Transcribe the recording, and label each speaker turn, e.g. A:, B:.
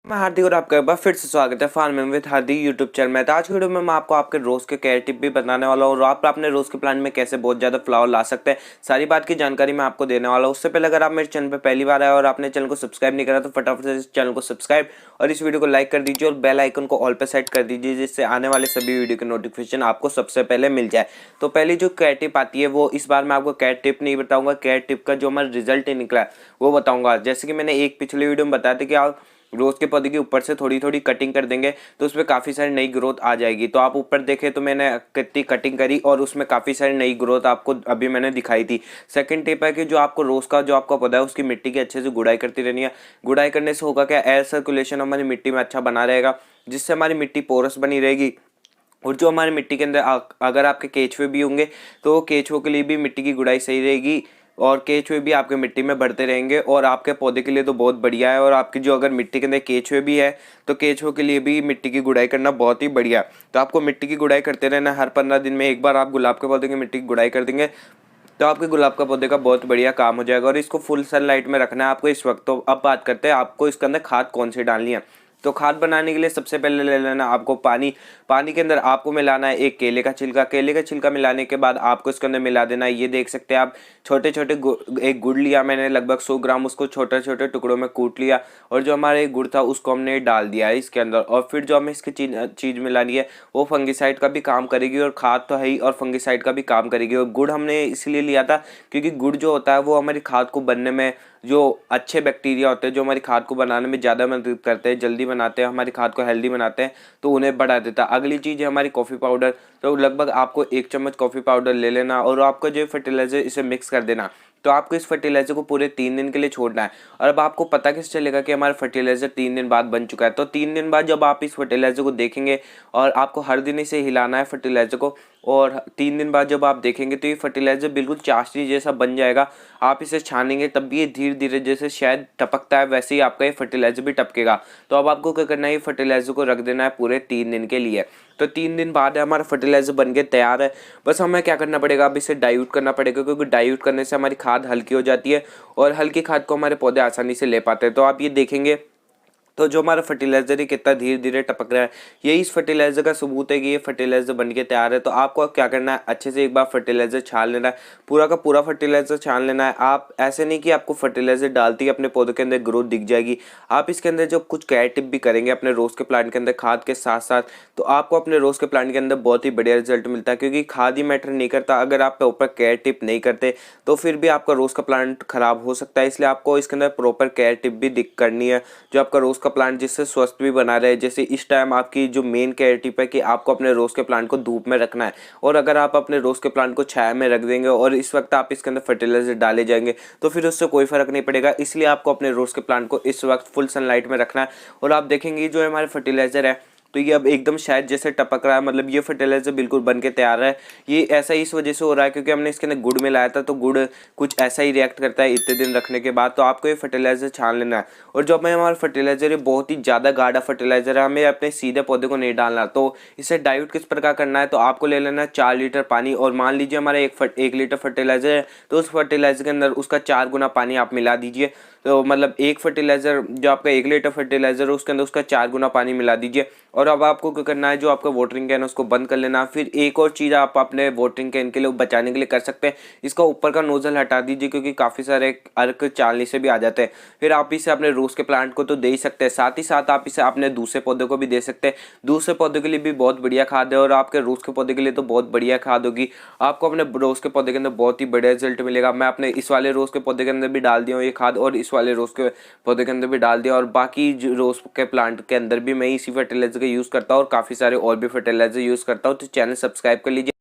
A: मैं हार्दिक और आपका एक बार फिर से स्वागत है farming with Hardik YouTube channel में। तो आज की वीडियो में मैं आपको आपके रोज के केयर टिप भी बताने वाला हूँ और आप अपने रोज के प्लांट में कैसे बहुत ज़्यादा फ्लावर ला सकते हैं, सारी बात की जानकारी मैं आपको देने वाला हूँ। उससे पहले अगर आप मेरे चैनल पर पहली बार आए और आपने चैनल को सब्सक्राइब नहीं करा तो फटाफट से इस चैनल को सब्सक्राइब और इस वीडियो को लाइक कर दीजिए और बेल आइकन को ऑल पे सेट कर दीजिए, जिससे आने वाले सभी वीडियो के नोटिफिकेशन आपको सबसे पहले मिल जाए। तो पहली जो केयर टिप आती है वो इस बार मैं आपको केयर टिप नहीं बताऊंगा, केयर टिप का जो हमारा रिजल्ट निकला है वो बताऊंगा। जैसे कि मैंने एक पिछले वीडियो में बताया था कि आप रोज के पौधे के ऊपर से थोड़ी थोड़ी कटिंग कर देंगे तो उसमें काफ़ी सारी नई ग्रोथ आ जाएगी। तो आप ऊपर देखें तो मैंने कितनी कटिंग करी और उसमें काफ़ी सारी नई ग्रोथ आपको अभी मैंने दिखाई थी। सेकंड टिप है कि जो आपको रोज का जो आपका पौधा है उसकी मिट्टी की अच्छे से गुड़ाई करती रहनी है। गुड़ाई करने से होगा क्या, एयर सर्कुलेशन हमारी मिट्टी में अच्छा बना रहेगा, जिससे हमारी मिट्टी पोरस बनी रहेगी। और जो हमारी मिट्टी के अंदर अगर आपके केचुए भी होंगे तो केचुओं के लिए भी मिट्टी की गुड़ाई सही रहेगी और केचुए भी आपके मिट्टी में बढ़ते रहेंगे और आपके पौधे के लिए तो बहुत बढ़िया है। और आपकी जो अगर मिट्टी के अंदर केचुए भी है तो केचुओं के लिए भी मिट्टी की गुड़ाई करना बहुत ही बढ़िया है। तो आपको मिट्टी की गुड़ाई करते रहना, हर 15 दिन में एक बार आप गुलाब के पौधे की मिट्टी की गुड़ाई कर देंगे तो आपके गुलाब का पौधे का बहुत बढ़िया काम हो जाएगा। और इसको फुल सनलाइट में रखना है आपको इस वक्त। तो अब बात करते हैं आपको इसके अंदर खाद कौन सी डालनी है। तो खाद बनाने के लिए सबसे पहले ले लेना आपको पानी। पानी के अंदर आपको मिलाना है एक केले का छिलका। केले का छिलका मिलाने के बाद आपको इसके अंदर मिला देना है, ये देख सकते हैं आप, छोटे छोटे एक गुड़ लिया मैंने लगभग 100 ग्राम, उसको छोटे छोटे टुकड़ों में कूट लिया और जो हमारा एक गुड़ था उसको हमने डाल दिया है इसके अंदर। और फिर जो हमें इसकी चीज़ मिलानी है वो फंगिसाइड का भी काम करेगी और खाद तो है ही और फंगिसाइड का भी काम करेगी। और गुड़ हमने इसलिए लिया था क्योंकि गुड़ जो होता है वो हमारी खाद को बनने में, जो अच्छे बैक्टीरिया होते हैं जो हमारी खाद को बनाने में ज़्यादा मदद करते हैं, जल्दी बनाते हैं, हमारी खाद को हेल्दी बनाते हैं, तो उन्हें बढ़ा देता है। अगली चीज़ है हमारी कॉफ़ी पाउडर। तो लगभग आपको 1 चम्मच कॉफ़ी पाउडर ले लेना और आपका जो फर्टिलाइज़र इसे मिक्स कर देना। तो आपको इस फर्टिलाइज़र को पूरे 3 दिन के लिए छोड़ना है। और अब आपको पता कैसे चलेगा कि हमारा फर्टिलाइज़र 3 दिन बाद बन चुका है। तो 3 दिन बाद जब आप इस फर्टिलाइज़र को देखेंगे और आपको हर दिन इसे हिलाना है फर्टिलाइज़र को, और 3 दिन बाद जब आप देखेंगे तो ये फर्टिलाइज़र बिल्कुल चाशनी जैसा बन जाएगा। आप इसे छानेंगे तब भी ये धीरे धीरे जैसे शहद टपकता है वैसे ही आपका ये फर्टिलाइज़र भी टपकेगा। तो अब आपको क्या करना है, ये फर्टिलाइज़र को रख देना है पूरे 3 दिन के लिए। तो 3 दिन बाद हमारा फर्टिलाइज़र बन के तैयार है। बस हमें क्या करना पड़ेगा, अब इसे डाइल्यूट करना पड़ेगा, क्योंकि डाइल्यूट करने से हमारी खाद हल्की हो जाती है और हल्की खाद को हमारे पौधे आसानी से ले पाते हैं। तो आप ये देखेंगे तो जो हमारा फर्टिलाइज़र है कितना धीरे धीरे टपक रहा है, यही इस फर्टिलाइज़र का सबूत है कि ये फर्टिलाइज़र बन के तैयार है। तो आपको क्या करना है, अच्छे से एक बार फर्टिलाइज़र छान लेना है, पूरा का पूरा फर्टिलाइज़र छान लेना है। आप ऐसे नहीं कि आपको फर्टिलाइज़र डालते ही अपने पौधों के अंदर ग्रोथ दिख जाएगी। आप इसके अंदर जो कुछ केयर टिप भी करेंगे अपने रोज़ के प्लांट के अंदर खाद के साथ साथ, तो आपको अपने रोज़ के प्लांट के अंदर बहुत ही बढ़िया रिजल्ट मिलता है। क्योंकि खाद ही मैटर नहीं करता, अगर आप प्रॉपर केयर टिप नहीं करते तो फिर भी आपका रोज़ का प्लांट खराब हो सकता है। इसलिए आपको इसके अंदर प्रॉपर केयर टिप भी करनी है जो आपका रोज़ का प्लांट जिससे स्वस्थ भी बना रहे। जैसे इस टाइम आपकी जो मेन केयर टिप है कि आपको अपने रोज के प्लांट को धूप में रखना है, और अगर आप अपने रोज के प्लांट को छाया में रख देंगे और इस वक्त आप इसके अंदर फर्टिलाइजर डाले जाएंगे तो फिर उससे कोई फर्क नहीं पड़ेगा। इसलिए आपको अपने रोज के प्लांट को इस वक्त फुल सनलाइट में रखना है। और आप देखेंगे जो हमारे फर्टिलाइजर है तो ये अब एकदम शायद जैसे टपक रहा है, मतलब ये फर्टिलाइजर बिल्कुल बन के तैयार है। ये ऐसा ही इस वजह से हो रहा है क्योंकि हमने इसके अंदर गुड़ मिलाया था, तो गुड़ कुछ ऐसा ही रिएक्ट करता है इतने दिन रखने के बाद। तो आपको ये फर्टिलाइजर छान लेना है। और जो हमें हमारा फर्टिलाइजर है बहुत ही ज़्यादा गाढ़ा फर्टिलाइजर है, हमें अपने सीधे पौधे को नहीं डालना। तो इसे डाइल्यूट किस प्रकार करना है, तो आपको ले लेना है 4 लीटर पानी। और मान लीजिए हमारा 1 लीटर फर्टिलाइजर है तो उस फर्टिलाइजर के अंदर उसका 4 गुना पानी आप मिला दीजिए। तो मतलब एक फर्टिलाइजर जो आपका 1 लीटर फर्टिलाइजर है उसके अंदर उसका 4 गुना पानी मिला दीजिए। और अब आपको क्या करना है, जो आपका वाटरिंग कैन है उसको बंद कर लेना। फिर एक और चीज़ आप अपने वाटरिंग कैन के लिए बचाने के लिए कर सकते हैं, इसका ऊपर का नोजल हटा दीजिए क्योंकि काफ़ी सारे अर्क चालने से भी आ जाते हैं। फिर आप इसे अपने रोज़ के प्लांट को तो दे ही सकते हैं, साथ ही साथ आप इसे अपने दूसरे पौधे को भी दे सकते हैं। दूसरे पौधे के लिए भी बहुत बढ़िया खाद है और आपके रोज़ के पौधे के लिए तो बहुत बढ़िया खाद होगी। आपको अपने रोज़ के पौधे के अंदर बहुत ही बढ़िया रिजल्ट मिलेगा। मैं अपने इस वाले रोज़ के पौधे के अंदर भी डाल दिया हूँ ये खाद, और इस वाले रोज़ के पौधे के अंदर भी डाल दिया, और बाकी रोज़ के प्लांट के अंदर भी मैं इसी फर्टिलाइजर का यूज़ करता हूँ और काफ़ी सारे और भी फर्टिलाइजर यूज़ करता हूँ। तो चैनल सब्सक्राइब कर लीजिए।